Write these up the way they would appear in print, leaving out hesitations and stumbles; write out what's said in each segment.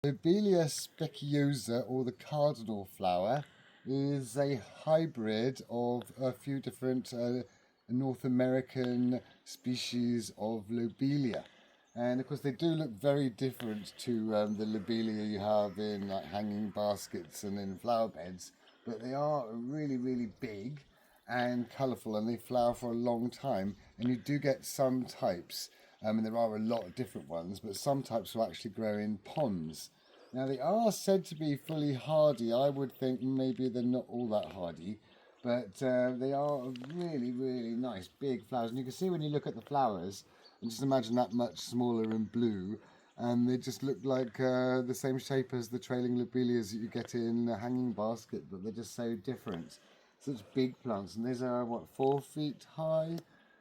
Lobelia speciosa, or the Cardinal Flower, is a hybrid of a few different North American species of lobelia. And of course, they do look very different to the lobelia you have in like hanging baskets and in flower beds, but they are really, really big and colourful, and they flower for a long time. And you do get some types, and there are a lot of different ones, but some types will actually grow in ponds. Now they are said to be fully hardy. I would think maybe they're not all that hardy, but they are really, really nice big flowers. And you can see when you look at the flowers, and just imagine that much smaller and blue, and they just look like the same shape as the trailing lobelias that you get in a hanging basket, but they're just so different. Such big plants, and these are what, 4 feet high,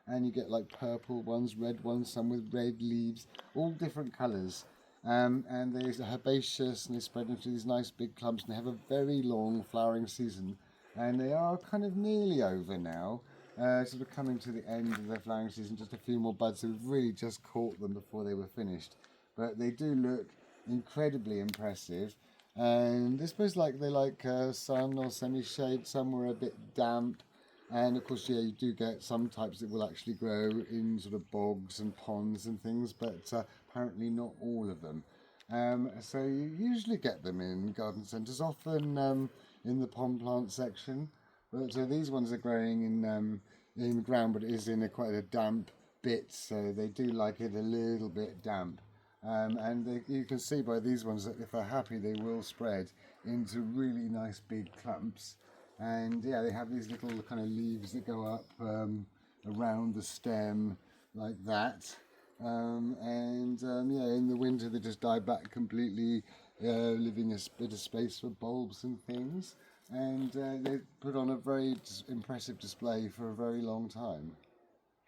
and you get like purple ones, red ones, some with red leaves, all different colours. And they're herbaceous, and they spread into these nice big clumps, and they have a very long flowering season, and they are kind of nearly over now, sort of coming to the end of their flowering season. Just a few more buds. We've really just caught them before they were finished, but they do look incredibly impressive. And I suppose they like sun or semi-shade. Some were a bit damp, and of course, yeah, you do get some types that will actually grow in sort of bogs and ponds and things, but apparently not all of them. So you usually get them in garden centres, often in the pond plant section. But these ones are growing in the ground, but it is in quite a damp bit, so they do like it a little bit damp. And you can see by these ones that if they're happy, they will spread into really nice big clumps. And yeah, they have these little kind of leaves that go up around the stem like that. Yeah, in the winter they just die back completely, leaving a bit of space for bulbs and things. And they put on a very impressive display for a very long time.